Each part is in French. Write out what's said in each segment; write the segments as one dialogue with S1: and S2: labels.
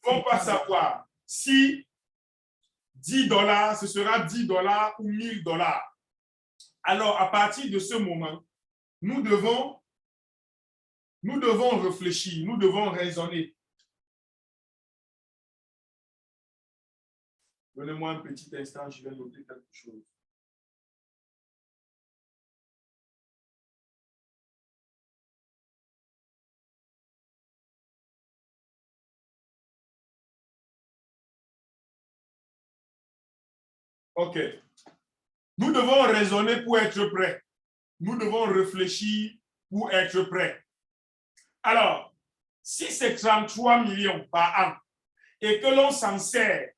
S1: vont pas savoir si $10, ce sera $10 ou $1000. Alors, à partir de ce moment, nous devons réfléchir, nous devons raisonner. Donnez-moi un petit instant, je vais noter quelque chose. OK. Nous devons raisonner pour être prêts. Nous devons réfléchir pour être prêts. Alors, si c'est 33 millions par an et que l'on s'en sert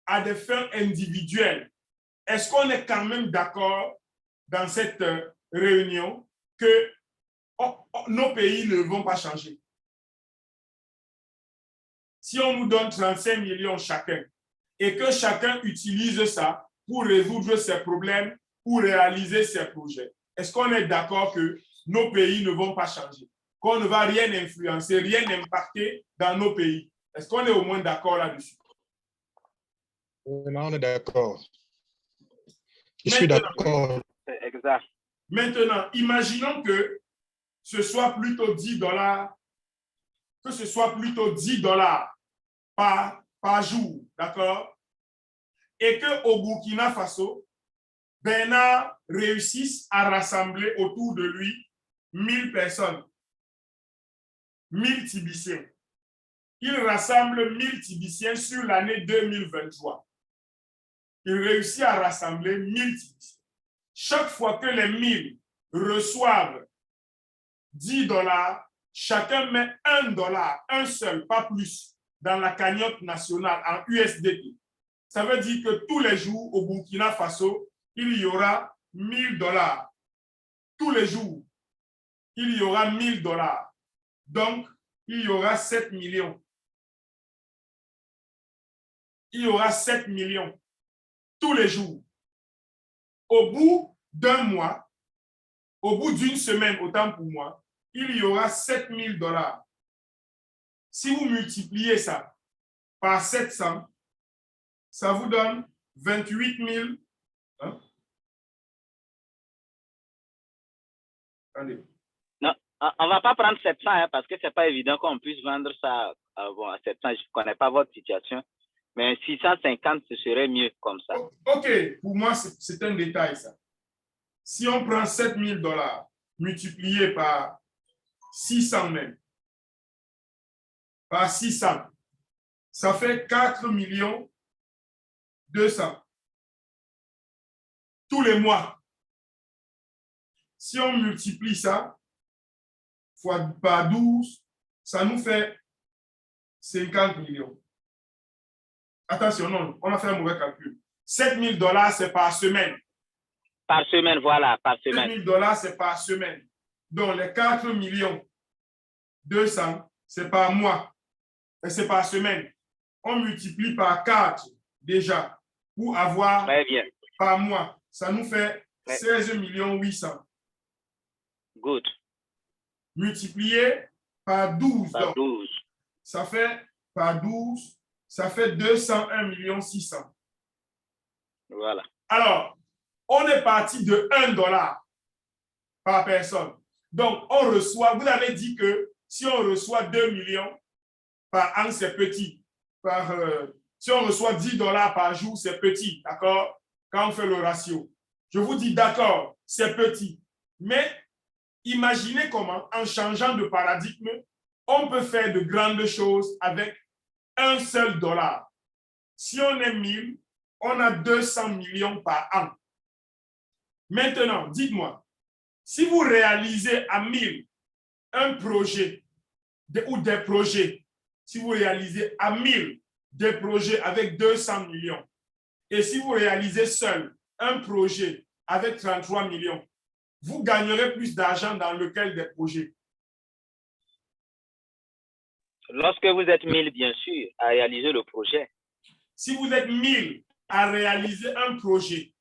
S1: à des fins individuelles, est-ce qu'on est quand même d'accord dans cette réunion que nos pays ne vont pas changer? Si on nous donne 35 millions chacun et que chacun utilise ça pour résoudre ses problèmes, pour réaliser ses projets, est-ce qu'on est d'accord que nos pays ne vont pas changer, qu'on ne va rien influencer, rien impacter dans nos pays? Est-ce qu'on est au moins d'accord là-dessus?
S2: On est d'accord. Je suis d'accord.
S3: Exact.
S1: Maintenant, imaginons que ce soit plutôt $10, que ce soit plutôt $10 par jour, d'accord? Et qu'au Burkina Faso, Bernard réussisse à rassembler autour de lui 1000 personnes, 1000 Tibiciens. Il rassemble 1000 Tibiciens sur l'année 2023. Il réussit à rassembler 1000 Tibiciens. Chaque fois que les 1000 reçoivent $10, chacun met $1, un seul, pas plus, dans la cagnotte nationale en USDT. Ça veut dire que tous les jours au Burkina Faso, il y aura $1000. Tous les jours, il y aura $1000. Donc, il y aura 7 millions. Il y aura 7 millions tous les jours. Au bout d'un mois, au bout d'une semaine, autant pour moi, il y aura $7000. Si vous multipliez ça par 700, ça vous donne 28 000. Hein? Allez.
S3: Non, on ne va pas prendre 700 hein, parce que ce n'est pas évident qu'on puisse vendre ça à 700. Je ne connais pas votre situation. Mais 650, ce serait mieux comme ça.
S1: OK, pour moi, c'est un détail, ça. Si on prend $7000 multiplié par 600 même, par 600, ça fait 4 200 tous les mois. Si on multiplie ça par 12, ça nous fait 50 millions. Attention, non, on a fait un mauvais calcul. $7000, c'est par semaine.
S3: Par semaine, voilà, par semaine.
S1: $7000, c'est par semaine. Donc, les 4 200, c'est par mois. Et c'est par semaine. On multiplie par 4 déjà pour avoir par mois. Ça nous fait 16 800.
S3: Good.
S1: Multiplié par 12.
S3: Par
S1: donc,
S3: 12.
S1: Ça fait par 12, ça fait 201 600.
S3: Voilà.
S1: Alors, on est parti de $1 par personne. Donc, on reçoit, vous avez dit que si on reçoit 2 millions par an, c'est petit. Si on reçoit $10 par jour, c'est petit, d'accord? Quand on fait le ratio. Je vous dis, d'accord, c'est petit. Mais imaginez comment, en changeant de paradigme, on peut faire de grandes choses avec un seul dollar. Si on est 1000, on a 200 millions par an. Maintenant, dites-moi, si vous réalisez à 1000 un projet ou des projets, si vous réalisez à 1000 des projets avec 200 millions, et si vous réalisez seul un projet avec 33 millions, vous gagnerez plus d'argent dans lequel des projets?
S3: Lorsque vous êtes 1000, bien sûr, à réaliser le projet.
S1: Si vous êtes 1000 à réaliser un projet,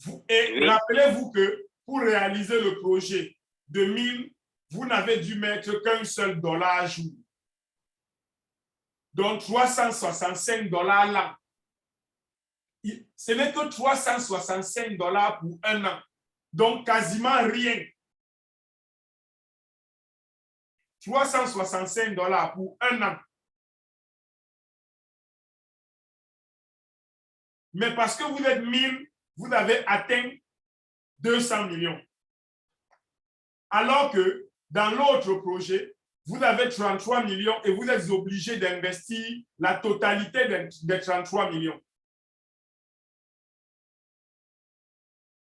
S1: rappelez-vous que pour réaliser le projet de 1000, vous n'avez dû mettre qu'un seul dollar à jour. donc 365 dollars l'an. Ce n'est que 365 dollars pour un an, donc quasiment rien. 365 dollars pour un an. Mais parce que vous êtes 1000, vous avez atteint 200 millions. Alors que dans l'autre projet, vous avez 33 millions et vous êtes obligé d'investir la totalité des 33 millions.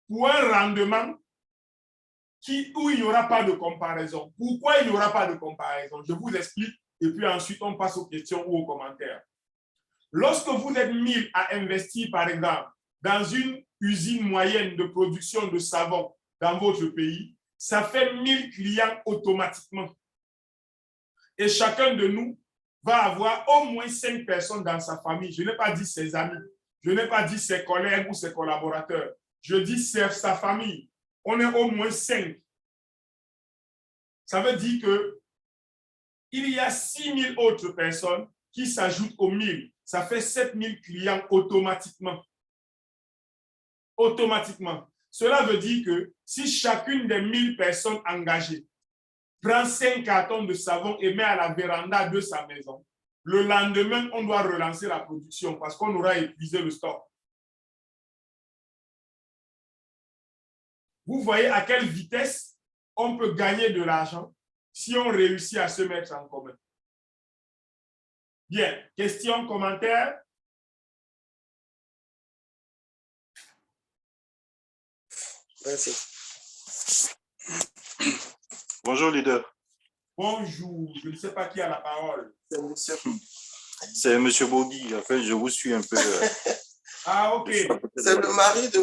S1: Pour un rendement où il n'y aura pas de comparaison. Pourquoi il n'y aura pas de comparaison? Je vous explique et puis ensuite on passe aux questions ou aux commentaires. Lorsque vous êtes 1000 à investir, par exemple, dans une usine moyenne de production de savon dans votre pays, ça fait 1000 clients automatiquement. Et chacun de nous va avoir au moins 5 personnes dans sa famille. Je n'ai pas dit ses amis, je n'ai pas dit ses collègues ou ses collaborateurs. Je dis sa famille. On est au moins 5. Ça veut dire qu'il y a 6000 autres personnes qui s'ajoutent aux 1000. Ça fait 7000 clients automatiquement. Automatiquement. Cela veut dire que si chacune des 1000 personnes engagées prend 5 cartons de savon et met à la véranda de sa maison, le lendemain, on doit relancer la production parce qu'on aura épuisé le stock. Vous voyez à quelle vitesse on peut gagner de l'argent si on réussit à se mettre en commun. Bien, questions, commentaires?
S4: Merci.
S5: Bonjour, leader.
S1: Bonjour, je ne sais pas qui a la parole.
S5: C'est M. Bogui. En fait, je vous suis un peu.
S1: Ah, ok.
S4: C'est le mari de...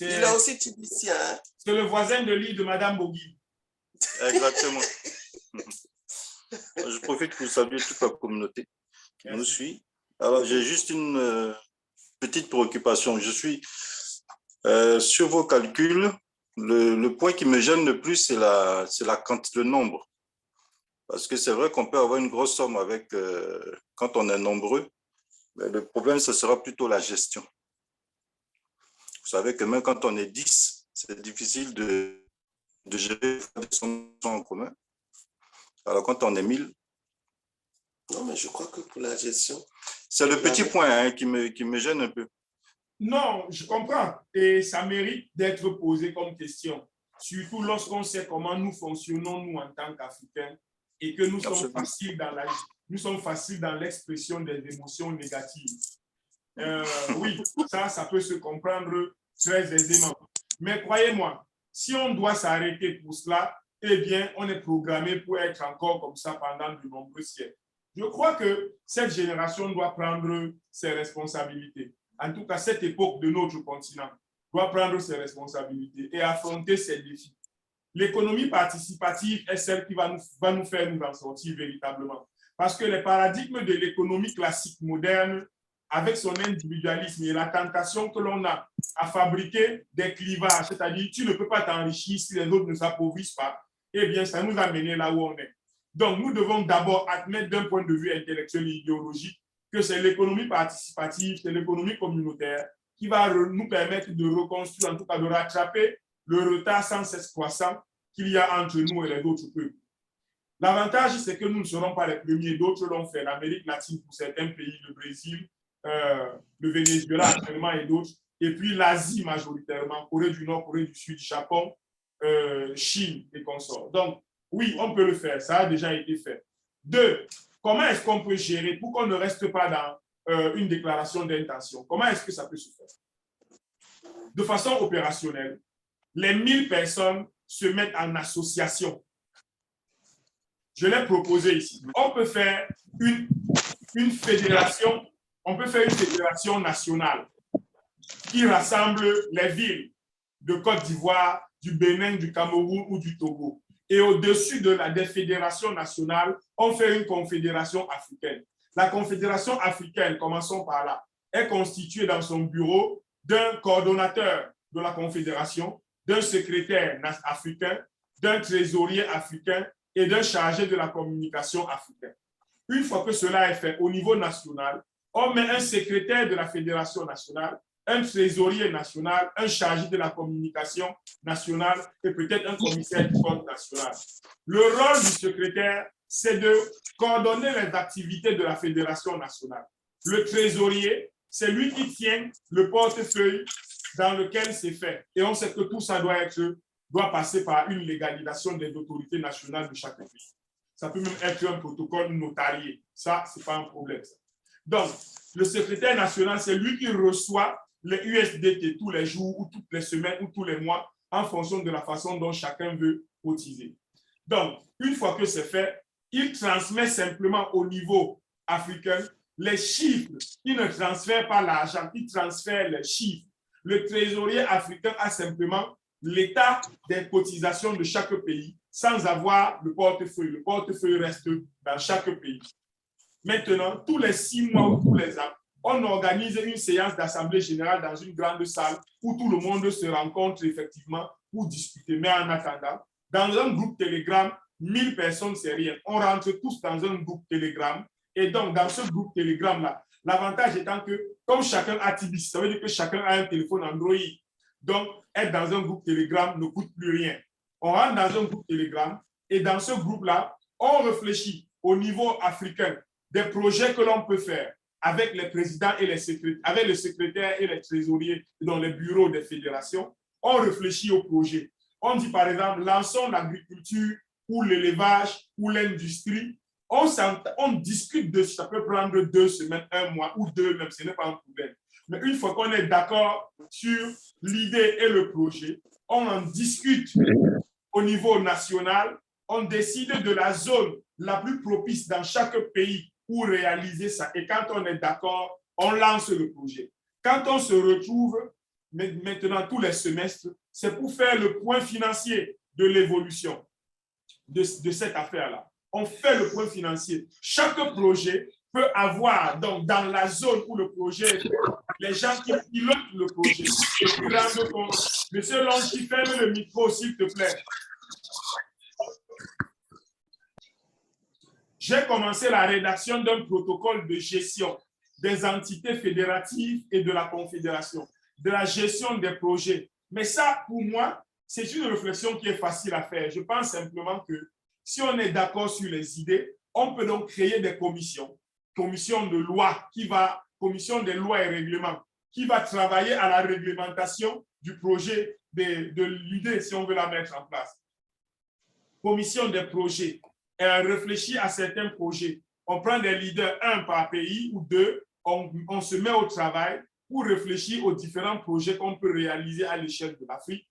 S4: Il est aussi tibicien. Hein?
S1: C'est le voisin de lit de Mme Bogui.
S5: Exactement. Je profite pour saluer toute la communauté qui nous suit. Alors, j'ai juste une petite préoccupation. Je suis sur vos calculs. Le point qui me gêne le plus, c'est la quantité, le nombre. Parce que c'est vrai qu'on peut avoir une grosse somme avec, quand on est nombreux, mais le problème, ce sera plutôt la gestion. Vous savez que même quand on est 10, c'est difficile de gérer des sommes en commun. Alors quand on est 1000...
S4: Non, mais je crois que pour la gestion...
S5: C'est le petit point qui me gêne un peu.
S1: Non, je comprends. Et ça mérite d'être posé comme question. Surtout lorsqu'on sait comment nous fonctionnons, nous, en tant qu'Africains, et que nous sommes faciles dans l'expression des émotions négatives. Oui, ça peut se comprendre très aisément. Mais croyez-moi, si on doit s'arrêter pour cela, eh bien, on est programmé pour être encore comme ça pendant de nombreux siècles. Je crois que cette génération doit prendre ses responsabilités. En tout cas, cette époque de notre continent doit prendre ses responsabilités et affronter ses défis. L'économie participative est celle qui va nous faire nous en sortir véritablement. Parce que les paradigmes de l'économie classique moderne, avec son individualisme et la tentation que l'on a à fabriquer des clivages, c'est-à-dire tu ne peux pas t'enrichir si les autres ne s'appauvrissent pas, eh bien, ça nous a mené là où on est. Donc, nous devons d'abord admettre d'un point de vue intellectuel et idéologique que c'est l'économie participative, c'est l'économie communautaire qui va nous permettre de reconstruire, en tout cas de rattraper le retard sans cesse croissant qu'il y a entre nous et les autres peuples. L'avantage, c'est que nous ne serons pas les premiers, d'autres l'ont fait, l'Amérique latine pour certains pays, le Brésil, le Venezuela actuellement et d'autres, et puis l'Asie majoritairement, Corée du Nord, Corée du Sud, Japon, Chine et consorts. Donc, oui, on peut le faire, ça a déjà été fait. 2, comment est-ce qu'on peut gérer pour qu'on ne reste pas dans une déclaration d'intention? Comment est-ce que ça peut se faire? De façon opérationnelle, les 1000 personnes se mettent en association. Je l'ai proposé ici. On peut faire une fédération, on peut faire une fédération nationale qui rassemble les villes de Côte d'Ivoire, du Bénin, du Cameroun ou du Togo. Et au-dessus des fédérations nationales, on fait une confédération africaine. La confédération africaine, commençons par là, est constituée dans son bureau d'un coordonnateur de la confédération, d'un secrétaire africain, d'un trésorier africain et d'un chargé de la communication africain. Une fois que cela est fait au niveau national, on met un secrétaire de la Fédération nationale, un trésorier national, un chargé de la communication nationale et peut-être un commissaire du compte national. Le rôle du secrétaire, c'est de coordonner les activités de la Fédération nationale. Le trésorier, c'est lui qui tient le portefeuille dans lequel c'est fait. Et on sait que tout ça doit passer par une légalisation des autorités nationales de chaque pays. Ça peut même être un protocole notarié. Ça, ce n'est pas un problème. Donc, le secrétaire national, c'est lui qui reçoit les USDT tous les jours ou toutes les semaines ou tous les mois en fonction de la façon dont chacun veut cotiser. Donc, une fois que c'est fait, il transmet simplement au niveau africain les chiffres. Il ne transfère pas l'argent, il transfère les chiffres. Le trésorier africain a simplement l'état des cotisations de chaque pays sans avoir le portefeuille. Le portefeuille reste dans chaque pays. Maintenant, tous les 6 mois ou tous les ans, on organise une séance d'assemblée générale dans une grande salle où tout le monde se rencontre effectivement pour discuter. Mais en attendant, dans un groupe Telegram, 1000 personnes, c'est rien. On rentre tous dans un groupe Telegram. Et donc, dans ce groupe Telegram-là, l'avantage étant que, comme chacun a Tibis, ça veut dire que chacun a un téléphone Android. Donc, être dans un groupe Telegram ne coûte plus rien. On rentre dans un groupe Telegram et dans ce groupe-là, on réfléchit au niveau africain des projets que l'on peut faire avec les présidents et les secrétaires, avec les secrétaires et les trésoriers dans les bureaux des fédérations. On réfléchit au projet. On dit par exemple, lançons l'agriculture ou l'élevage ou l'industrie. On discute de ça, peut prendre 2 semaines, 1 mois ou 2 même, ce n'est pas un problème. Mais une fois qu'on est d'accord sur l'idée et le projet, on en discute au niveau national, on décide de la zone la plus propice dans chaque pays pour réaliser ça. Et quand on est d'accord, on lance le projet. Quand on se retrouve maintenant tous les semestres, c'est pour faire le point financier de l'évolution de cette affaire-là. On fait le point financier. Chaque projet peut avoir, donc dans la zone où le projet est fait, les gens qui pilotent le projet et qui rendent compte. Monsieur Lonchi, ferme le micro, s'il te plaît. J'ai commencé la rédaction d'un protocole de gestion des entités fédératives et de la confédération, de la gestion des projets. Mais ça, pour moi, c'est une réflexion qui est facile à faire. Je pense simplement que si on est d'accord sur les idées, on peut donc créer des commissions, commission de loi commission des lois et règlements, qui va travailler à la réglementation du projet, de l'idée, si on veut la mettre en place. Commission des projets. Elle réfléchit à certains projets. On prend des leaders, 1 par pays ou 2, on se met au travail pour réfléchir aux différents projets qu'on peut réaliser à l'échelle de l'Afrique,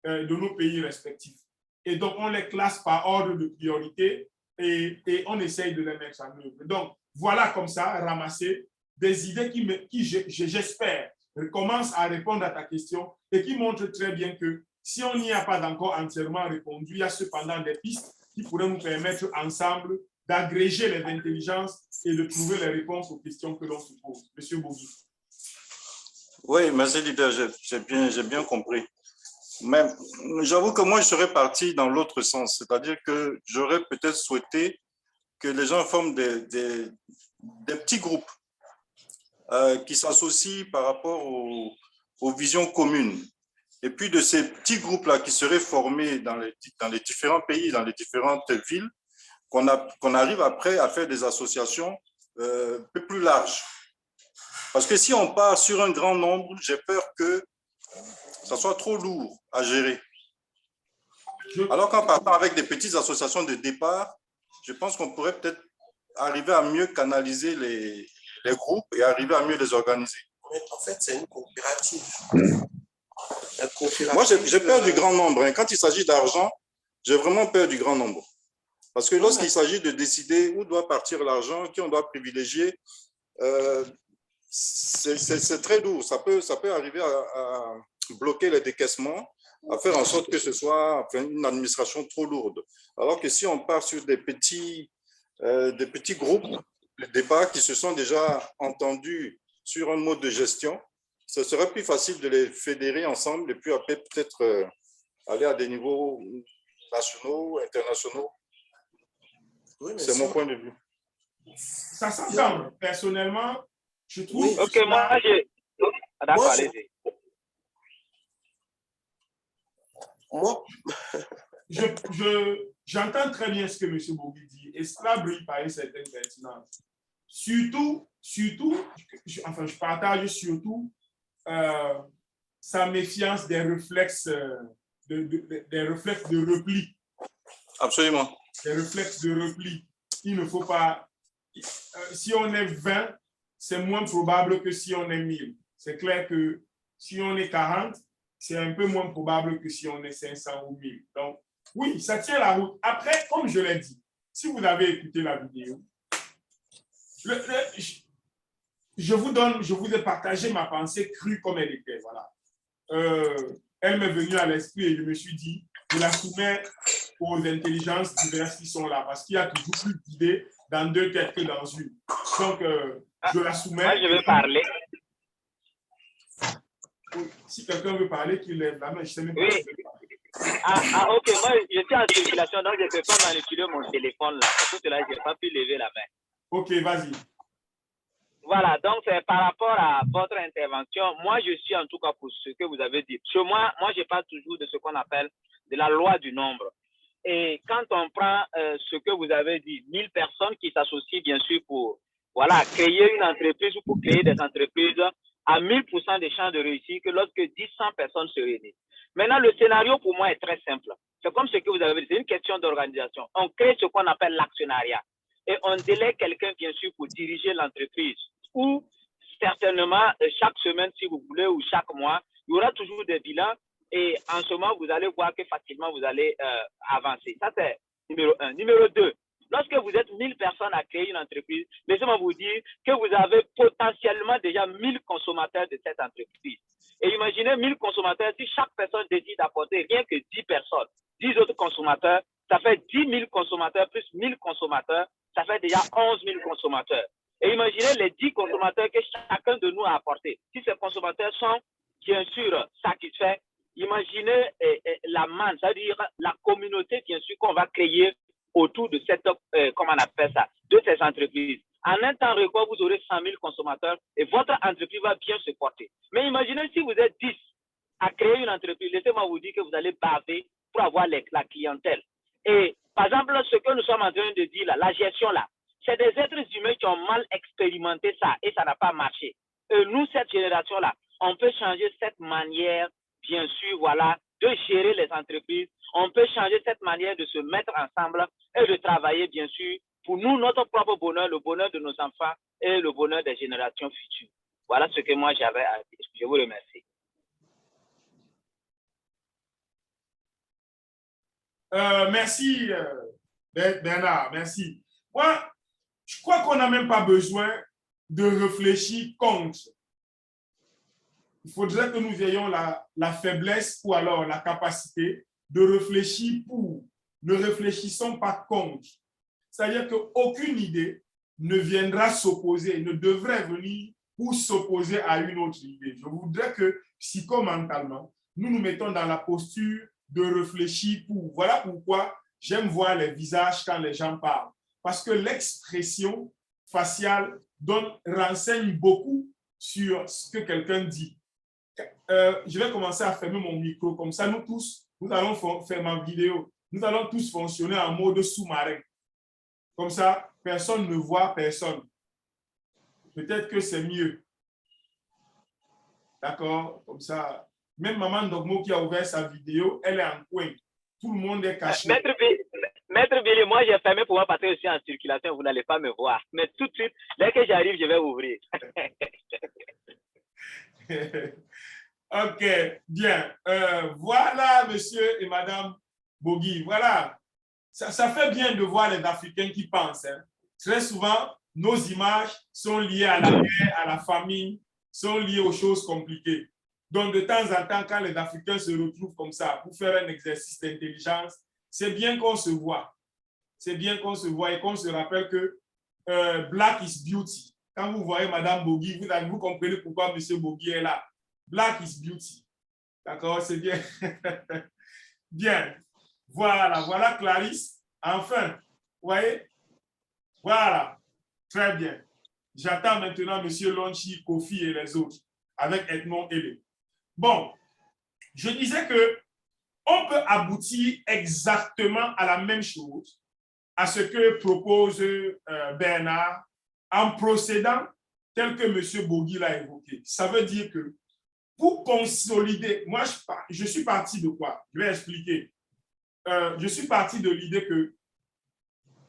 S1: de nos pays respectifs. Et donc, on les classe par ordre de priorité et on essaye de les mettre en œuvre. Donc, voilà comme ça, ramasser des idées qui j'espère, commencent à répondre à ta question et qui montrent très bien que si on n'y a pas encore entièrement répondu, il y a cependant des pistes qui pourraient nous permettre ensemble d'agréger les intelligences et de trouver les réponses aux questions que l'on se pose. Monsieur Bougui.
S5: Oui, merci, leader, j'ai bien compris. Mais j'avoue que moi, je serais parti dans l'autre sens, c'est-à-dire que j'aurais peut-être souhaité que les gens forment des petits groupes qui s'associent par rapport aux visions communes. Et puis de ces petits groupes-là qui seraient formés dans les différents pays, dans les différentes villes, qu'on arrive après à faire des associations un peu plus larges. Parce que si on part sur un grand nombre, j'ai peur que ça soit trop lourd à gérer. Alors qu'en partant avec des petites associations de départ, je pense qu'on pourrait peut-être arriver à mieux canaliser les groupes et arriver à mieux les organiser.
S4: Mais en fait, c'est une coopérative.
S5: Moi, j'ai peur du grand nombre. Quand il s'agit d'argent, j'ai vraiment peur du grand nombre. Parce que lorsqu'il s'agit de décider où doit partir l'argent, qui on doit privilégier, c'est très lourd. Ça peut arriver à bloquer les décaissements, à faire en sorte que ce soit une administration trop lourde. Alors que si on part sur des petits groupes de départ qui se sont déjà entendus sur un mode de gestion, ce serait plus facile de les fédérer ensemble et puis après peut-être aller à des niveaux nationaux, internationaux. Oui, c'est mon point de vue.
S1: Ça s'entend. Personnellement, je trouve...
S4: Oui.
S3: Ok, moi, d'accord,
S4: Moi,
S3: allez-y.
S4: Moi,
S1: J'entends très bien ce que M. Bogi dit, et cela brille par une certaine pertinence. Surtout, je partage surtout sa méfiance des réflexes, des réflexes de repli.
S5: Absolument.
S1: Des réflexes de repli. Il ne faut pas... si on est 20, c'est moins probable que si on est 1000. C'est clair que si on est 40, c'est un peu moins probable que si on est 500 ou 1000. Donc, oui, ça tient la route. Après, comme je l'ai dit, si vous avez écouté la vidéo, je vous ai partagé ma pensée crue comme elle était. Voilà. Elle m'est venue à l'esprit et je me suis dit, je la soumets aux intelligences diverses qui sont là, parce qu'il y a toujours plus d'idées dans deux têtes que dans une. Donc, je la soumets.
S3: Moi, je veux parler.
S1: Si quelqu'un veut parler, qu'il lève la main. Je sais même pas.
S3: Oui. Ok, moi, je suis en circulation, donc je ne peux pas manipuler mon téléphone là. Pour cela, je n'ai pas pu lever la main.
S1: Ok, vas-y.
S3: Voilà, donc c'est par rapport à votre intervention. Moi, je suis en tout cas pour ce que vous avez dit. Chez moi, je parle toujours de ce qu'on appelle de la loi du nombre. Et quand on prend ce que vous avez dit, 1000 personnes qui s'associent bien sûr pour créer une entreprise ou pour créer des entreprises à 1000% des chances de réussir que lorsque 100 personnes se réunissent. Maintenant, le scénario pour moi est très simple. C'est comme ce que vous avez dit, c'est une question d'organisation. On crée ce qu'on appelle l'actionnariat et on délègue quelqu'un bien sûr pour diriger l'entreprise. Ou certainement chaque semaine, si vous voulez, ou chaque mois, il y aura toujours des bilans et en ce moment, vous allez voir que facilement, vous allez avancer. Ça, c'est numéro 1. Numéro 2, lorsque vous êtes 1000 personnes à créer une entreprise, laissez-moi vous dire que vous avez potentiellement déjà 1000 consommateurs de cette entreprise. Et imaginez 1000 consommateurs, si chaque personne décide d'apporter rien que 10 personnes, 10 autres consommateurs, ça fait 10 000 consommateurs plus 1000 consommateurs, ça fait déjà 11 000 consommateurs. Et imaginez les 10 consommateurs que chacun de nous a apportés. Si ces consommateurs sont bien sûr satisfaits, imaginez la manne, c'est-à-dire la communauté bien sûr qu'on va créer autour de cette, comment on appelle ça, de ces entreprises. En un temps record, vous aurez 100 000 consommateurs et votre entreprise va bien se porter. Mais imaginez si vous êtes 10 à créer une entreprise, laissez-moi vous dire que vous allez baver pour avoir la clientèle. Et par exemple, ce que nous sommes en train de dire là, la gestion là, c'est des êtres humains qui ont mal expérimenté ça et ça n'a pas marché. Et nous, cette génération-là, on peut changer cette manière, bien sûr, de gérer les entreprises. On peut changer cette manière de se mettre ensemble et de travailler, bien sûr, pour nous, notre propre bonheur, le bonheur de nos enfants et le bonheur des générations futures. Voilà ce que moi j'avais à dire. Je vous remercie.
S1: Merci, Bernard. Merci. Moi, je crois qu'on n'a même pas besoin de réfléchir contre. Il faudrait que nous ayons la faiblesse ou alors la capacité de réfléchir pour. Ne réfléchissons pas contre. C'est-à-dire qu'aucune idée ne viendra s'opposer, ne devrait venir pour s'opposer à une autre idée. Je voudrais que psychomentalement, nous nous mettons dans la posture de réfléchir pour. Voilà pourquoi j'aime voir les visages quand les gens parlent. Parce que l'expression faciale renseigne beaucoup sur ce que quelqu'un dit. Je vais commencer à fermer mon micro. Comme ça, nous tous, nous allons faire ma vidéo. Nous allons tous fonctionner en mode sous-marin. Comme ça, personne ne voit personne. Peut-être que c'est mieux. D'accord? Comme ça, même Maman Dogmo qui a ouvert sa vidéo, elle est en coin. Tout le monde est caché.
S3: Maître Billy, moi j'ai fermé pour moi parce que je suis en circulation, vous n'allez pas me voir. Mais tout de suite, dès que j'arrive, je vais ouvrir.
S1: Ok, bien. Voilà, monsieur et madame Bogi. Voilà. Ça fait bien de voir les Africains qui pensent. Hein. Très souvent, nos images sont liées à la guerre, à la famine, sont liées aux choses compliquées. Donc, de temps en temps, quand les Africains se retrouvent comme ça pour faire un exercice d'intelligence, c'est bien qu'on se voit. C'est bien qu'on se voit et qu'on se rappelle que Black is beauty. Quand vous voyez madame Bogi, vous comprenez pourquoi monsieur Bogi est là. Black is beauty. D'accord, c'est bien. Bien. Voilà Clarisse. Enfin, vous voyez? Voilà. Très bien. J'attends maintenant M. Lonchi, Kofi et les autres avec Edmond Hélé. Bon, je disais que on peut aboutir exactement à la même chose, à ce que propose Bernard, en procédant tel que M. Bourgui l'a évoqué. Ça veut dire que pour consolider, moi je suis parti de quoi? Je vais expliquer. Je suis parti de l'idée que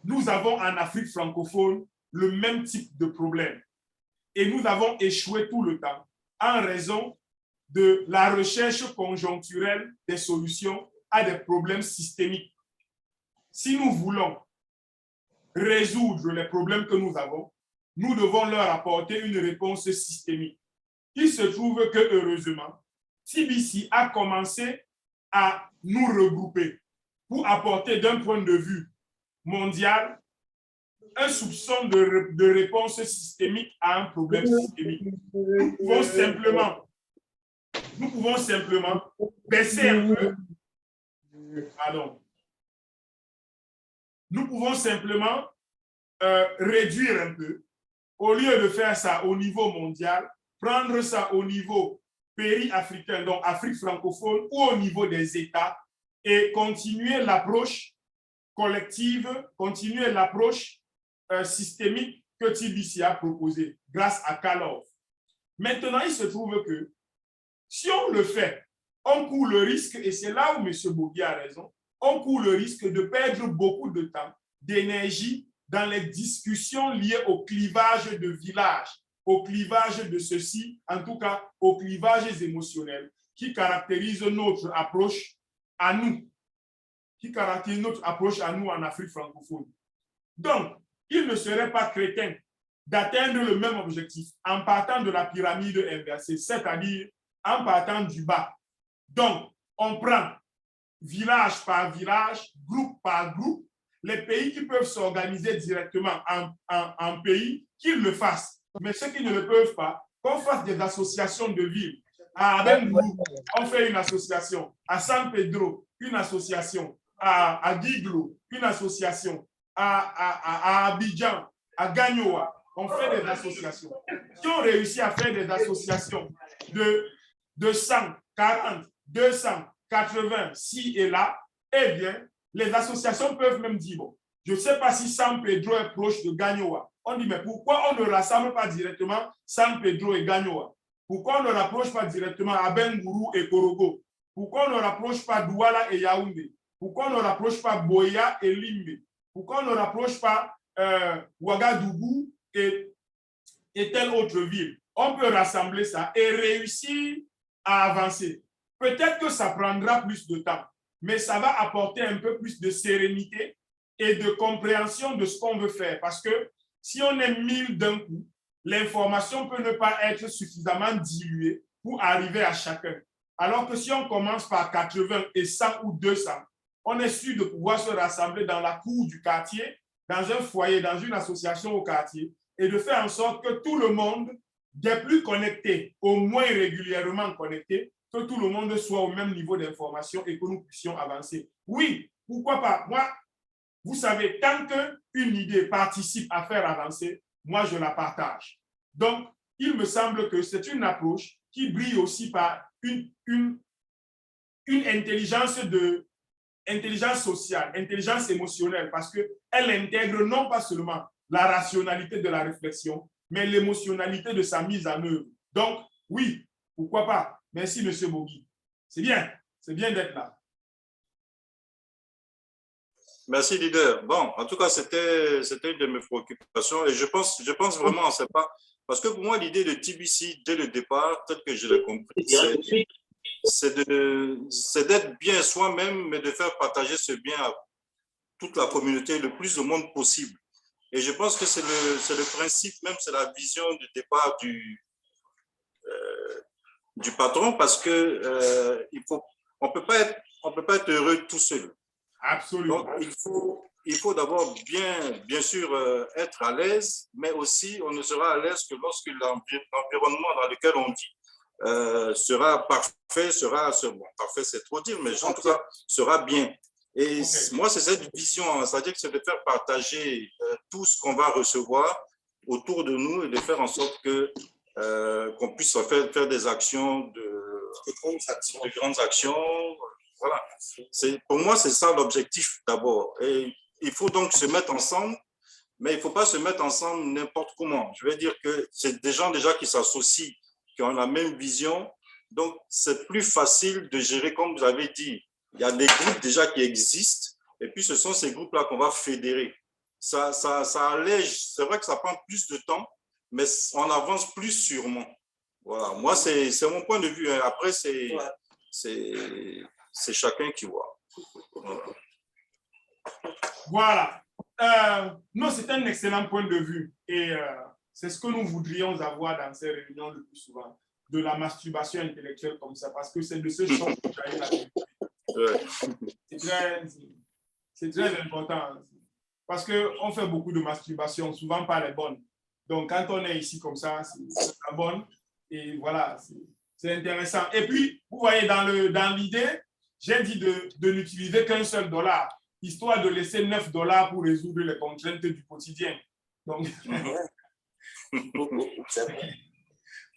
S1: nous avons en Afrique francophone le même type de problème. Et nous avons échoué tout le temps en raison de la recherche conjoncturelle des solutions à des problèmes systémiques. Si nous voulons résoudre les problèmes que nous avons, nous devons leur apporter une réponse systémique. Il se trouve que, heureusement, TBC a commencé à nous regrouper pour apporter d'un point de vue mondial un soupçon de réponse systémique à un problème systémique. Nous pouvons simplement baisser un peu. Pardon. Nous pouvons simplement réduire un peu. Au lieu de faire ça au niveau mondial, prendre ça au niveau péri-africain, donc Afrique francophone, ou au niveau des États, et continuer l'approche collective, continuer l'approche systémique que TBC a proposée grâce à Kalov. Maintenant, il se trouve que si on le fait, on court le risque, et c'est là où M. Bourgui a raison, on court le risque de perdre beaucoup de temps, d'énergie dans les discussions liées au clivage de village, au clivage de ceci, en tout cas aux clivages émotionnels qui caractérisent notre approche à nous, en Afrique francophone. Donc, il ne serait pas crétin d'atteindre le même objectif en partant de la pyramide inversée, c'est-à-dire en partant du bas. Donc, on prend village par village, groupe par groupe, les pays qui peuvent s'organiser directement en pays, qu'ils le fassent. Mais ceux qui ne le peuvent pas, qu'on fasse des associations de villes. À Abengourou, on fait une association. À San Pedro, une association. À Guiglo, une association. À Abidjan, à Gagnoa, on fait des associations. Si on réussit à faire des associations de 100, 40, 200, 80, ci et là, eh bien, les associations peuvent même dire, bon, je ne sais pas si San Pedro est proche de Gagnoa. On dit, mais pourquoi on ne rassemble pas directement San Pedro et Gagnoa? Pourquoi on ne rapproche pas directement Abengourou et Korogo? Pourquoi on ne rapproche pas Douala et Yaoundé? Pourquoi on ne rapproche pas Boya et Limbe? Pourquoi on ne rapproche pas Ouagadougou et telle autre ville? On peut rassembler ça et réussir à avancer. Peut-être que ça prendra plus de temps, mais ça va apporter un peu plus de sérénité et de compréhension de ce qu'on veut faire. Parce que si on est 1000 d'un coup, l'information peut ne pas être suffisamment diluée pour arriver à chacun. Alors que si on commence par 80 et 100 ou 200, on est sûr de pouvoir se rassembler dans la cour du quartier, dans un foyer, dans une association au quartier, et de faire en sorte que tout le monde, des plus connectés, au moins régulièrement connectés, que tout le monde soit au même niveau d'information et que nous puissions avancer. Oui, pourquoi pas? Moi, vous savez, tant qu'une idée participe à faire avancer, moi, je la partage. Donc, il me semble que c'est une approche qui brille aussi par une intelligence sociale, intelligence émotionnelle, parce qu'elle intègre non pas seulement la rationalité de la réflexion, mais l'émotionnalité de sa mise en œuvre. Donc, oui, pourquoi pas? Merci, M. Bourgui. C'est bien d'être là.
S5: Merci, leader. Bon, en tout cas, c'était une de mes préoccupations et je pense vraiment à ça. Parce que pour moi, l'idée de TBC, dès le départ, tel que je l'ai compris, c'est d'être bien soi-même, mais de faire partager ce bien à toute la communauté, le plus de monde possible. Et je pense que c'est le principe, même c'est la vision du départ du patron, parce que on peut pas être heureux tout seul.
S1: Absolument.
S5: Donc, il faut d'abord bien sûr être à l'aise, mais aussi on ne sera à l'aise que lorsque l'environnement dans lequel on vit sera parfait, bon, parfait c'est trop dire, mais en tout cas sera bien. Et moi, c'est cette vision, c'est-à-dire que c'est de faire partager tout ce qu'on va recevoir autour de nous et de faire en sorte que qu'on puisse faire des actions, de grandes actions. Voilà. Pour moi, c'est ça l'objectif d'abord. Et il faut donc se mettre ensemble, mais il ne faut pas se mettre ensemble n'importe comment. Je veux dire que c'est des gens déjà qui s'associent, qui ont la même vision. Donc, c'est plus facile de gérer, comme vous avez dit. Il y a des groupes déjà qui existent, et puis ce sont ces groupes-là qu'on va fédérer. Ça allège, c'est vrai que ça prend plus de temps, mais on avance plus sûrement. Voilà, moi, c'est mon point de vue. Après, c'est chacun qui voit.
S1: Voilà. Non, c'est un excellent point de vue. Et c'est ce que nous voudrions avoir dans ces réunions le plus souvent, de la masturbation intellectuelle comme ça, parce que c'est de ce choc que j'ai la c'est très important. Parce qu'on fait beaucoup de masturbation, souvent pas les bonnes. Donc, quand on est ici comme ça, c'est la bonne. Et voilà, c'est intéressant. Et puis, vous voyez, dans l'idée, j'ai dit de n'utiliser qu'un seul dollar, histoire de laisser 9 dollars pour résoudre les contraintes du quotidien. Donc,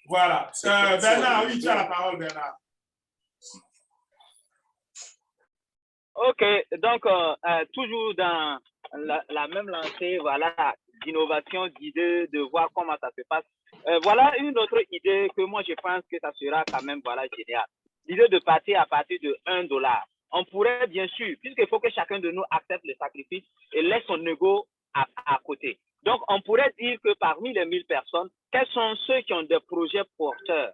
S1: voilà. Bernard, oui, tu as la parole, Bernard.
S3: OK, donc toujours dans la même lancée, voilà, d'innovation, d'idées, de voir comment ça se passe. Voilà une autre idée que moi je pense que ça sera quand même voilà, génial. L'idée de partir à partir de 1 dollar. On pourrait bien sûr, puisqu'il faut que chacun de nous accepte le sacrifice et laisse son ego à côté. Donc on pourrait dire que parmi les 1000 personnes, quels sont ceux qui ont des projets porteurs?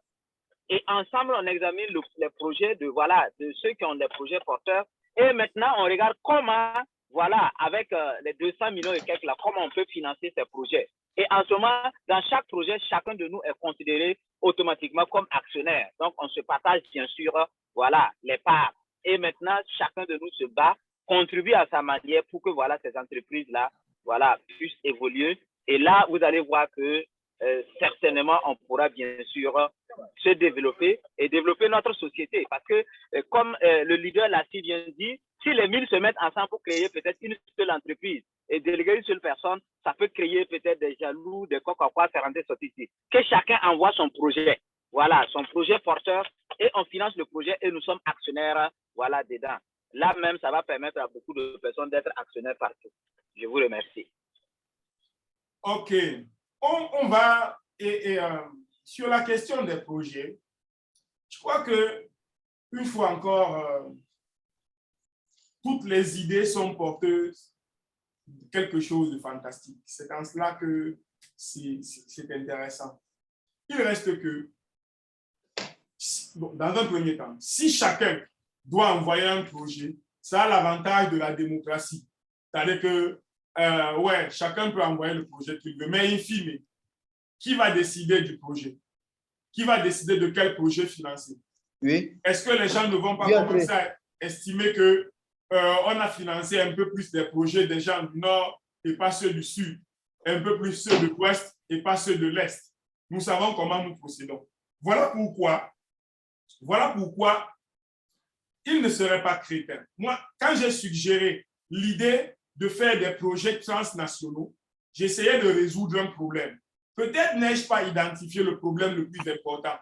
S3: Et ensemble, on examine les projets de ceux qui ont des projets porteurs. Et maintenant, on regarde comment, voilà, avec les 200 millions et quelques là, comment on peut financer ces projets. Et en ce moment, dans chaque projet, chacun de nous est considéré automatiquement comme actionnaire. Donc, on se partage bien sûr, voilà, les parts. Et maintenant, chacun de nous se bat, contribue à sa manière pour que, voilà, ces entreprises-là, voilà, puissent évoluer. Et là, vous allez voir que certainement, on pourra bien sûr se développer et développer notre société. Parce que, comme le leader l'a si bien dit, si les 1000 se mettent ensemble pour créer peut-être une seule entreprise et déléguer une seule personne, ça peut créer peut-être des jaloux, des coca-cola, 40 sociétés. Que chacun envoie son projet. Voilà, son projet porteur et on finance le projet et nous sommes actionnaires, voilà, dedans. Là même, ça va permettre à beaucoup de personnes d'être actionnaires partout. Je vous remercie.
S1: OK. On va, sur la question des projets, je crois que, une fois encore, toutes les idées sont porteuses de quelque chose de fantastique. C'est en cela que c'est intéressant. Il reste que, dans un premier temps, si chacun doit envoyer un projet, ça a l'avantage de la démocratie. C'est-à-dire que ouais, chacun peut envoyer le projet qu'il veut, mais in fine, qui va décider du projet? Qui va décider de quel projet financer?
S6: Oui.
S1: Est-ce que les gens ne vont pas commencer à estimer que on a financé un peu plus des projets des gens du Nord et pas ceux du Sud, un peu plus ceux de l'Ouest et pas ceux de l'Est? Nous savons comment nous procédons. Voilà pourquoi il ne serait pas crétin. Moi, quand j'ai suggéré l'idée de faire des projets transnationaux, j'essayais de résoudre un problème. Peut-être n'ai-je pas identifié le problème le plus important,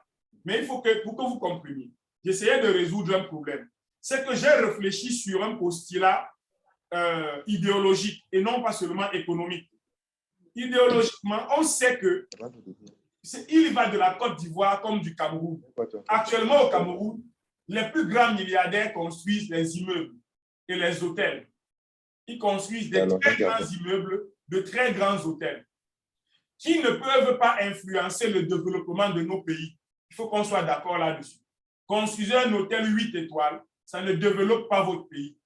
S1: mais il faut que, pour que vous compreniez, j'essayais de résoudre un problème. C'est que j'ai réfléchi sur un postulat idéologique et non pas seulement économique. Idéologiquement, on sait que il va de la Côte d'Ivoire comme du Cameroun. Actuellement, au Cameroun, les plus grands milliardaires construisent les immeubles et les hôtels. Ils construisent des très grands immeubles, de très grands hôtels, qui ne peuvent pas influencer le développement de nos pays. Il faut qu'on soit d'accord là-dessus. Construisez un hôtel 8 étoiles, ça ne développe pas votre pays.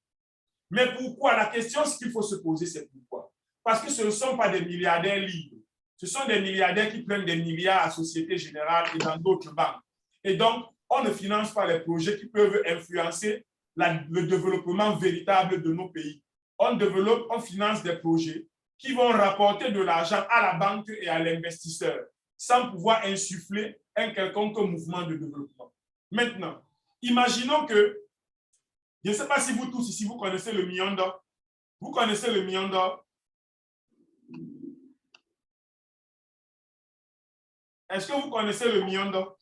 S1: Mais pourquoi? La question qu'il faut se poser, c'est pourquoi? Parce que ce ne sont pas des milliardaires libres. Ce sont des milliardaires qui prennent des milliards à Société Générale et dans d'autres banques. Et donc, on ne finance pas les projets qui peuvent influencer le développement véritable de nos pays. On finance des projets qui vont rapporter de l'argent à la banque et à l'investisseur sans pouvoir insuffler un quelconque mouvement de développement. Maintenant, imaginons que, je ne sais pas si vous tous ici, vous connaissez le million d'or. Vous connaissez le million d'or? Est-ce que vous connaissez le miondo?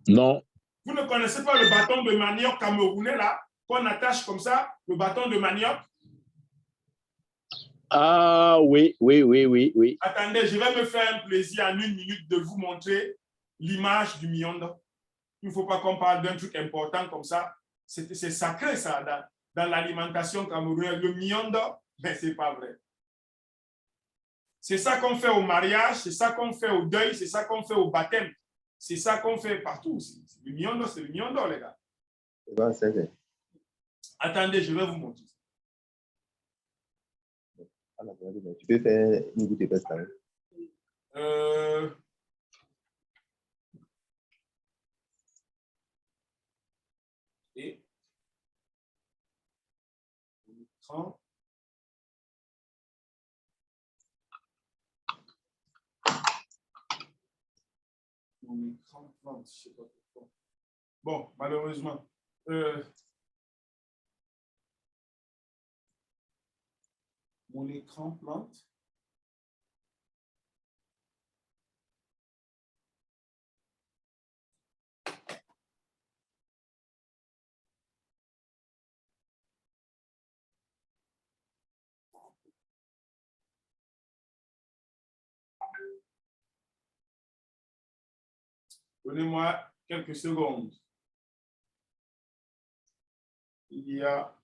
S2: Non.
S1: Vous ne connaissez pas le bâton de manioc camerounais là, qu'on attache comme ça, le bâton de manioc?
S2: Ah oui.
S1: Attendez, je vais me faire un plaisir en 1 minute de vous montrer l'image du miondo. Il ne faut pas qu'on parle d'un truc important comme ça. C'est sacré ça dans l'alimentation camerounaise. Le miondo, mais ce n'est pas vrai. C'est ça qu'on fait au mariage, c'est ça qu'on fait au deuil, c'est ça qu'on fait au baptême. C'est ça qu'on fait partout. C'est le miondo, les gars.
S6: Bon, c'est vrai.
S1: Attendez, je vais vous montrer.
S6: Tu peux faire une goutte de peste quand même.
S1: Et l'écran. Mon écran plante, je sais pas pourquoi. Bon, malheureusement. Mon écran plante. Donnez-moi quelques secondes. Il y a...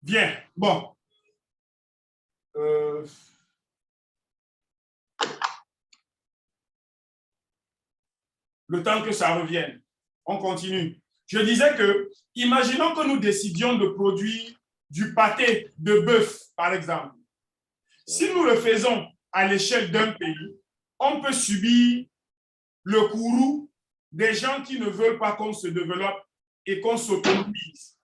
S1: Bien, bon. Le temps que ça revienne. On continue. Je disais que, imaginons que nous décidions de produire du pâté de bœuf, par exemple. Si nous le faisons à l'échelle d'un pays, on peut subir le courroux des gens qui ne veulent pas qu'on se développe et qu'on s'autonomise.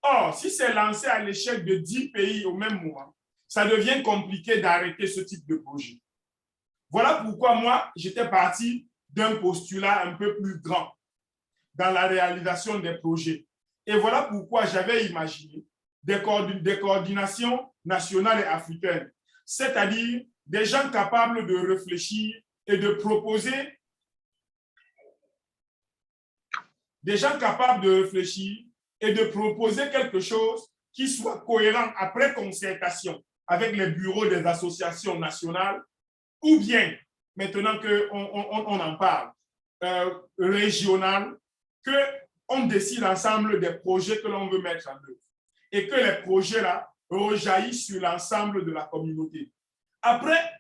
S1: Or, si c'est lancé à l'échelle de 10 pays au même moment, ça devient compliqué d'arrêter ce type de projet. Voilà pourquoi moi, j'étais parti d'un postulat un peu plus grand dans la réalisation des projets. Et voilà pourquoi j'avais imaginé des coordinations nationales et africaines, c'est-à-dire des gens capables de réfléchir et de proposer, quelque chose qui soit cohérent après concertation avec les bureaux des associations nationales, ou bien, maintenant qu'on en parle, régional, qu'on décide ensemble des projets que l'on veut mettre en œuvre et que les projets-là rejaillissent sur l'ensemble de la communauté. Après,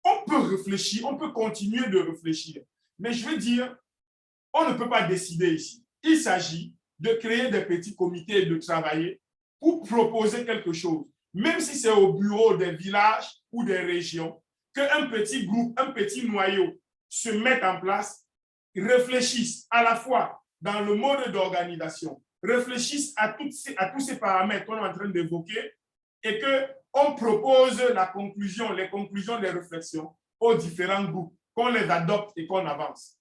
S1: on peut réfléchir, on peut continuer de réfléchir, mais je veux dire, on ne peut pas décider ici. Il s'agit de créer des petits comités et de travailler pour proposer quelque chose, même si c'est au bureau des villages ou des régions, qu'un petit groupe, un petit noyau se mette en place, réfléchissent à la fois dans le mode d'organisation, réfléchissent à tous ces paramètres qu'on est en train d'évoquer et qu'on propose les conclusions des réflexions aux différents groupes, qu'on les adopte et qu'on avance.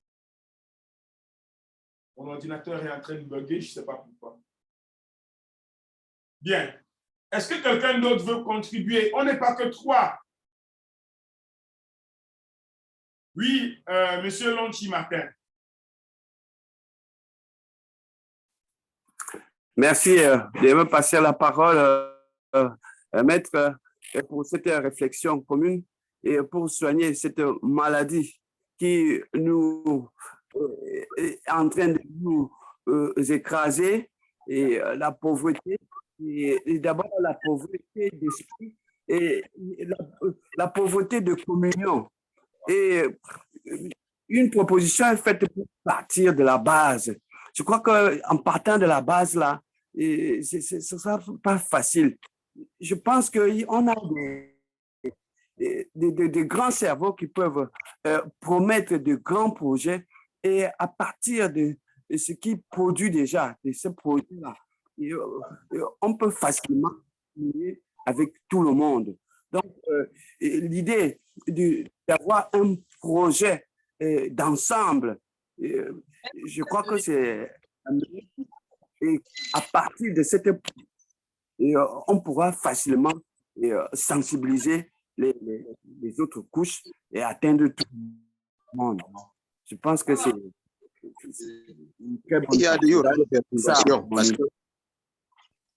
S1: Mon ordinateur est en train de bugger, je ne sais pas pourquoi. Bien. Est-ce que quelqu'un d'autre veut contribuer? On n'est pas que 3. Oui, Monsieur Lonchi Martin.
S7: Merci de me passer la parole, Maître, pour cette réflexion commune et pour soigner cette maladie qui nous est en train de nous écraser, et la pauvreté, et d'abord la pauvreté d'esprit et la pauvreté de communion. Et une proposition est faite pour partir de la base. Je crois qu'en partant de la base, là, ce ne sera pas facile. Je pense qu'on a des grands cerveaux qui peuvent promettre de grands projets, et à partir de ce qui produit déjà, de ce produit-là, on peut facilement communier avec tout le monde. Donc, l'idée d'avoir un projet d'ensemble, je crois que c'est... Et à partir de cette... on pourra facilement et sensibiliser les autres couches et atteindre tout le monde. Je pense que c'est une très bonne
S8: Il y aura des perturbations parce
S7: que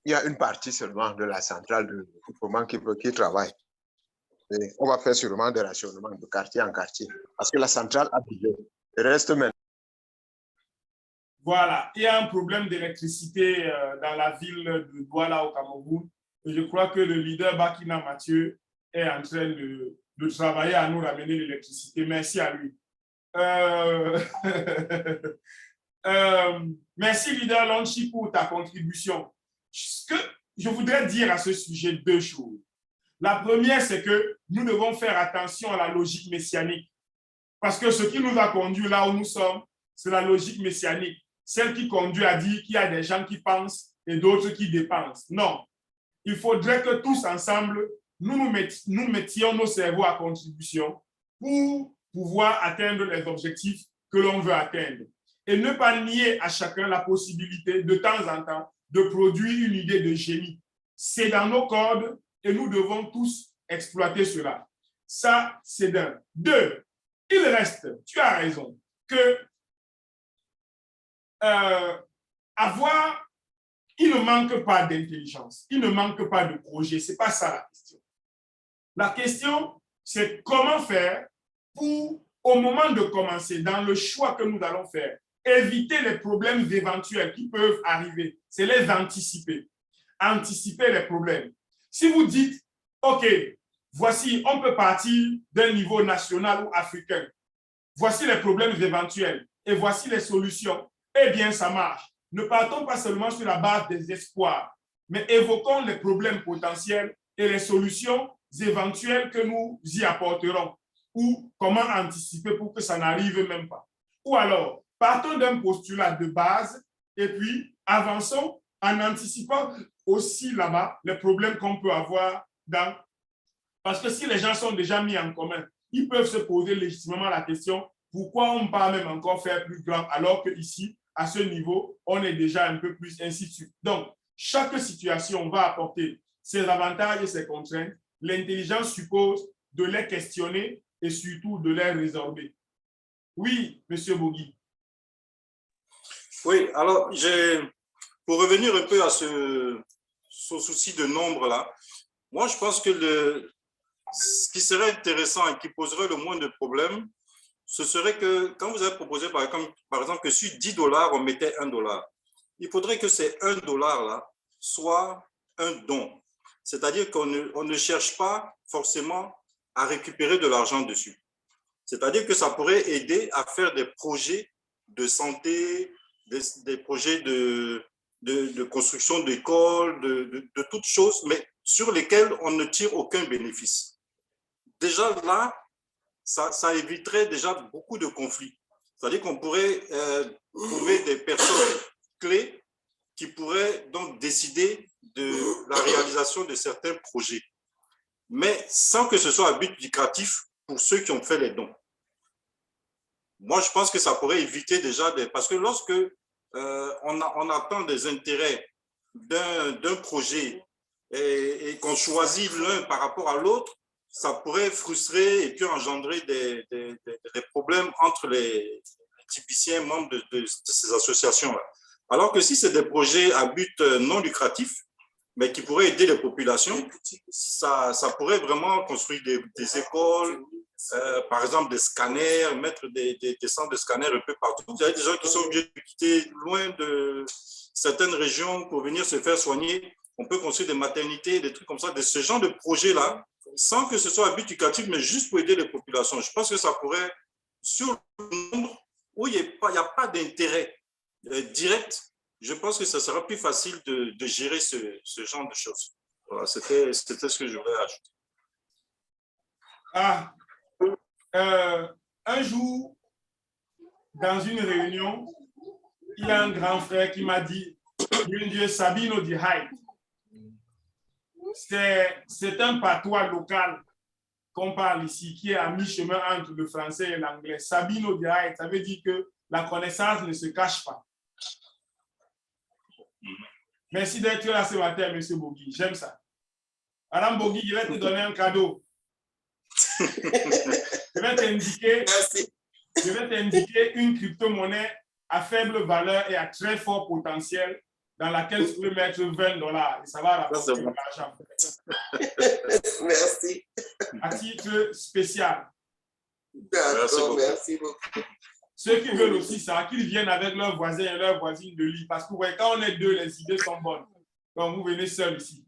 S8: il y a une partie seulement de la centrale de recouvrement qui travaille. Et on va faire sûrement des rationnements de quartier en quartier parce que la centrale a besoin. Le reste maintenant.
S1: Voilà, il y a un problème d'électricité dans la ville de Douala au Cameroun. Et je crois que le leader Bakina Mathieu est en train de travailler à nous ramener l'électricité. Merci à lui. Merci, leader Lonchi, pour ta contribution. Ce que je voudrais dire à ce sujet, deux choses. La première, c'est que nous devons faire attention à la logique messianique. Parce que ce qui nous a conduit là où nous sommes, c'est la logique messianique. Celle qui conduit à dire qu'il y a des gens qui pensent et d'autres qui dépensent. Non. Il faudrait que tous ensemble, nous mettions nos cerveaux à contribution pour pouvoir atteindre les objectifs que l'on veut atteindre. Et ne pas nier à chacun la possibilité, de temps en temps, de produire une idée de génie. C'est dans nos cordes et nous devons tous exploiter cela. Ça, c'est d'un. Deux, il reste, tu as raison, que il ne manque pas d'intelligence, il ne manque pas de projet, ce n'est pas ça la question. La question, c'est comment faire pour, au moment de commencer, dans le choix que nous allons faire, éviter les problèmes éventuels qui peuvent arriver, c'est les anticiper. Anticiper les problèmes. Si vous dites, OK, voici, on peut partir d'un niveau national ou africain, voici les problèmes éventuels et voici les solutions, eh bien, ça marche. Ne partons pas seulement sur la base des espoirs, mais évoquons les problèmes potentiels et les solutions éventuelles que nous y apporterons ou comment anticiper pour que ça n'arrive même pas. Ou alors, partons d'un postulat de base et puis avançons en anticipant aussi là-bas les problèmes qu'on peut avoir dans... Parce que si les gens sont déjà mis en commun, ils peuvent se poser légitimement la question pourquoi on ne peut pas même encore faire plus grand alors qu'ici, à ce niveau, on est déjà un peu plus ainsi de suite. Donc, chaque situation va apporter ses avantages et ses contraintes. L'intelligence suppose de les questionner et surtout de les résorber. Oui, M. Bougui.
S5: Oui, alors, pour revenir un peu à ce souci de nombre-là, moi, je pense que ce qui serait intéressant et qui poserait le moins de problèmes, ce serait que quand vous avez proposé, par exemple, que sur $10, on mettait $1, il faudrait que ces $1-là soit un don. C'est-à-dire qu'on ne cherche pas forcément à récupérer de l'argent dessus. C'est-à-dire que ça pourrait aider à faire des projets de santé, des projets de construction d'écoles, de toutes choses, mais sur lesquels on ne tire aucun bénéfice. Déjà là, ça éviterait déjà beaucoup de conflits. C'est-à-dire qu'on pourrait trouver des personnes clés qui pourraient donc décider de la réalisation de certains projets, mais sans que ce soit à but lucratif pour ceux qui ont fait les dons. Moi, je pense que ça pourrait éviter déjà parce que lorsque on attend des intérêts d'un projet et qu'on choisit l'un par rapport à l'autre, ça pourrait frustrer et puis engendrer des problèmes entre les typiciens membres de ces associations-là. Alors que si c'est des projets à but non lucratif, mais qui pourraient aider les populations, ça pourrait vraiment construire des écoles, par exemple des scanners, mettre des centres de scanners un peu partout. Il y a des gens qui sont obligés de quitter loin de certaines régions pour venir se faire soigner. On peut construire des maternités, des trucs comme ça, de ce genre de projet-là, sans que ce soit à but lucratif, mais juste pour aider les populations. Je pense que ça pourrait, sur le nombre où il n'y a pas d'intérêt direct, je pense que ça sera plus facile de gérer ce genre de choses. Voilà, c'était ce que je voulais ajouter.
S1: Un jour, dans une réunion, il y a un grand frère qui m'a dit Dieu Sabino di Haït. C'est un patois local qu'on parle ici, qui est à mi-chemin entre le français et l'anglais. Sabino di Haït, ça veut dire que la connaissance ne se cache pas. Merci d'être là ce matin, M. Bougui. J'aime ça. Madame Bogui, je vais te donner un cadeau. Je vais t'indiquer une crypto-monnaie à faible valeur et à très fort potentiel dans laquelle tu peux mettre $20 et ça va rapporter de l'argent.
S4: Merci.
S1: À titre spécial.
S4: D'accord, merci beaucoup.
S1: Ceux qui veulent aussi ça, qu'ils viennent avec leurs voisins et leurs voisines de lit. Parce que ouais, quand on est deux, les idées sont bonnes. Donc, vous venez seul ici.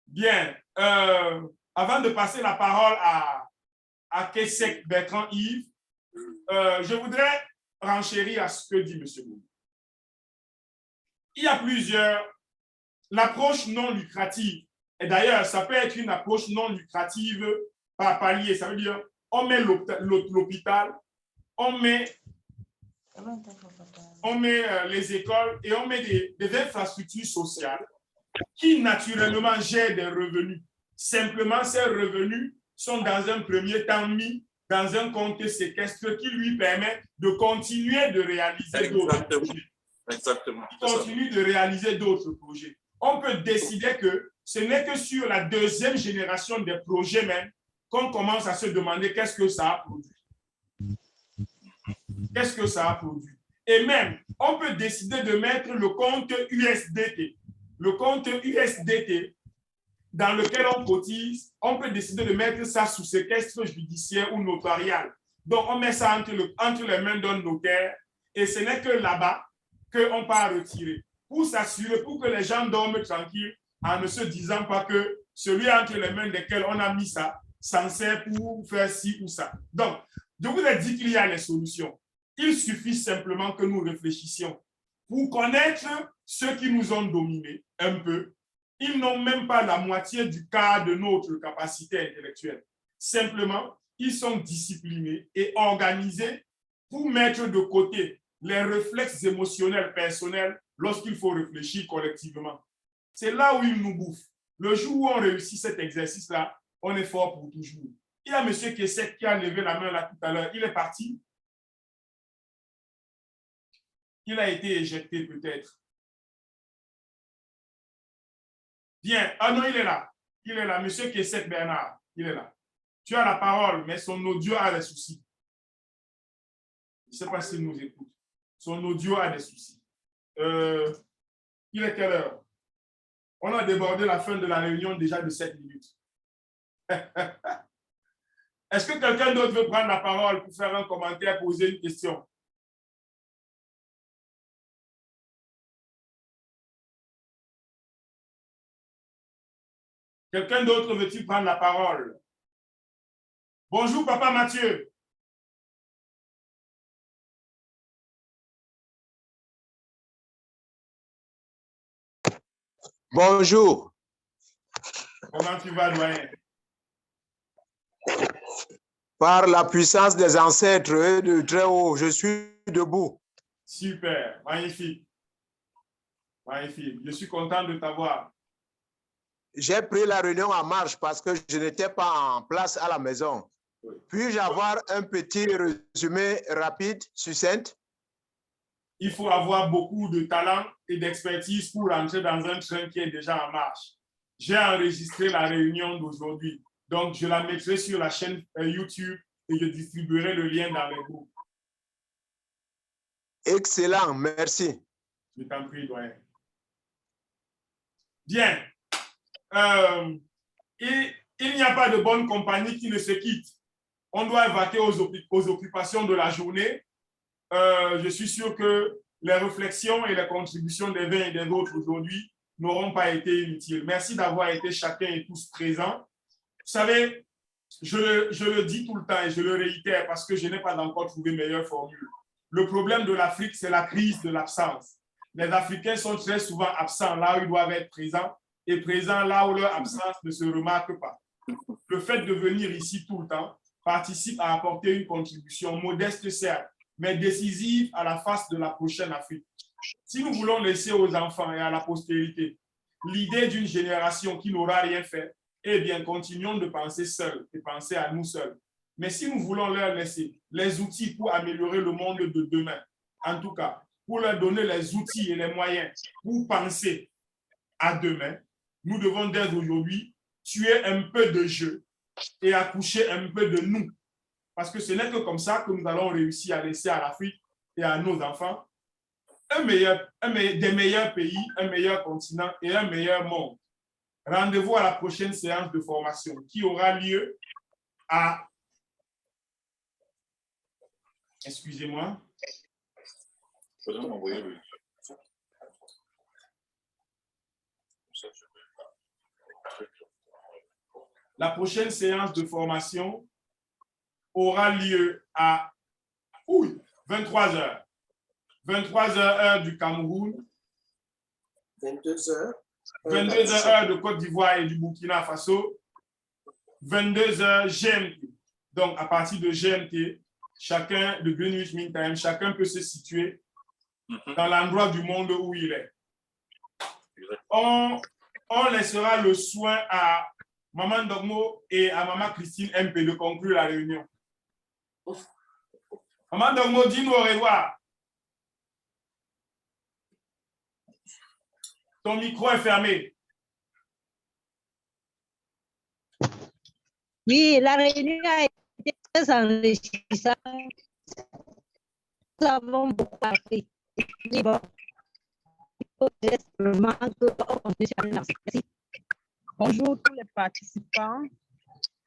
S1: Bien. Avant de passer la parole à Kessek Bertrand Yves, je voudrais renchérir à ce que dit M. Boubou. Il y a l'approche non lucrative. Et d'ailleurs, ça peut être une approche non lucrative par palier. Ça veut dire, on met l'hôpital, on met les écoles et on met des infrastructures sociales qui naturellement gèrent des revenus. Simplement, ces revenus sont dans un premier temps mis dans un compte séquestre qui lui permet de continuer de réaliser d'autres projets.
S5: Exactement.
S1: Continue de réaliser d'autres projets. On peut décider que ce n'est que sur la deuxième génération des projets même qu'on commence à se demander qu'est-ce que ça a produit. Qu'est-ce que ça a produit? Et même, on peut décider de mettre le compte USDT. Le compte USDT dans lequel on cotise, on peut décider de mettre ça sous séquestre judiciaire ou notarial. Donc, on met ça entre les mains d'un notaire et ce n'est que là-bas qu'on part retirer pour s'assurer, pour que les gens dorment tranquilles en ne se disant pas que celui entre les mains desquels on a mis ça s'en sert pour faire ci ou ça. Donc, je vous ai dit qu'il y a les solutions. Il suffit simplement que nous réfléchissions pour connaître ceux qui nous ont dominés un peu. Ils n'ont même pas la moitié du quart de notre capacité intellectuelle. Simplement, ils sont disciplinés et organisés pour mettre de côté les réflexes émotionnels personnels lorsqu'il faut réfléchir collectivement. C'est là où ils nous bouffent. Le jour où on réussit cet exercice-là, on est fort pour toujours. Il y a M. Kessek qui a levé la main là tout à l'heure. Il est parti. Il a été éjecté peut-être. Bien. Ah non, il est là. Il est là. M. Kessek Bernard, il est là. Tu as la parole, mais son audio a des soucis. Je ne sais pas s'il nous écoute. Son audio a des soucis. Il est quelle heure? On a débordé la fin de la réunion déjà de 7 minutes. Est-ce que quelqu'un d'autre veut prendre la parole pour faire un commentaire, poser une question? Quelqu'un d'autre veut-il prendre la parole? Bonjour, Papa Mathieu.
S8: Bonjour.
S1: Comment tu vas, doyen?
S8: Par la puissance des ancêtres de très haut, je suis debout.
S1: Super, magnifique. Magnifique. Je suis content de t'avoir.
S8: J'ai pris la réunion en marche parce que je n'étais pas en place à la maison.
S1: Oui.
S8: Puis-je avoir un petit résumé rapide, succinct?
S1: Il faut avoir beaucoup de talent et d'expertise pour rentrer dans un train qui est déjà en marche. J'ai enregistré la réunion d'aujourd'hui. Donc, je la mettrai sur la chaîne YouTube et je distribuerai le lien dans les groupes.
S8: Excellent, merci.
S1: Je t'en prie, doyen. Bien. Il n'y a pas de bonne compagnie qui ne se quitte. On doit vaquer aux occupations de la journée. Je suis sûr que les réflexions et les contributions des uns et des autres aujourd'hui n'auront pas été inutiles. Merci d'avoir été chacun et tous présents. Vous savez, je le dis tout le temps et je le réitère parce que je n'ai pas encore trouvé meilleure formule. Le problème de l'Afrique, c'est la crise de l'absence. Les Africains sont très souvent absents là où ils doivent être présents et présents là où leur absence ne se remarque pas. Le fait de venir ici tout le temps participe à apporter une contribution modeste, certes, mais décisive à la face de la prochaine Afrique. Si nous voulons laisser aux enfants et à la postérité l'idée d'une génération qui n'aura rien fait, eh bien, continuons de penser seuls et penser à nous seuls. Mais si nous voulons leur laisser les outils pour améliorer le monde de demain, en tout cas, pour leur donner les outils et les moyens pour penser à demain, nous devons dès aujourd'hui tuer un peu de jeu et accoucher un peu de nous. Parce que ce n'est que comme ça que nous allons réussir à laisser à l'Afrique et à nos enfants des meilleurs pays, un meilleur continent et un meilleur monde. Rendez-vous à la prochaine séance de formation qui aura lieu à... Excusez-moi. La prochaine séance de formation aura lieu à 23h. 23h heure du Cameroun.
S4: 22h.
S1: 22h heure de Côte d'Ivoire et du Burkina Faso. 22h GMT. Donc, à partir de GMT, chacun, de Greenwich Mean Time, chacun peut se situer dans l'endroit du monde où il est. On laissera le soin à Maman Dogmo et à Maman Christine MP de conclure la réunion. Maman Dogmo, dis-nous au revoir. Ton micro est fermé.
S9: Oui, la réunion a été très enrichissante. Nous avons beaucoup appris. Mais bon, il faut simplement qu'on continue sur la séance.
S10: Bonjour tous les participants.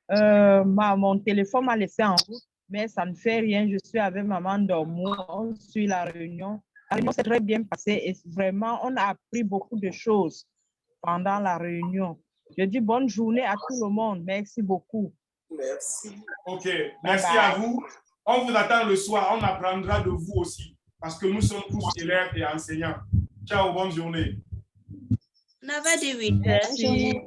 S10: Mon téléphone m'a laissé en route, mais ça ne fait rien. Je suis avec Maman Dormo, on suit la réunion. La réunion s'est très bien passée et vraiment, on a appris beaucoup de choses pendant la réunion. Je dis bonne journée à tout le monde. Merci beaucoup.
S4: Merci.
S1: OK, merci à vous. On vous attend le soir. On apprendra de vous aussi parce que nous sommes tous élèves et enseignants. Ciao, bonne journée.
S11: 9h18.
S10: Merci.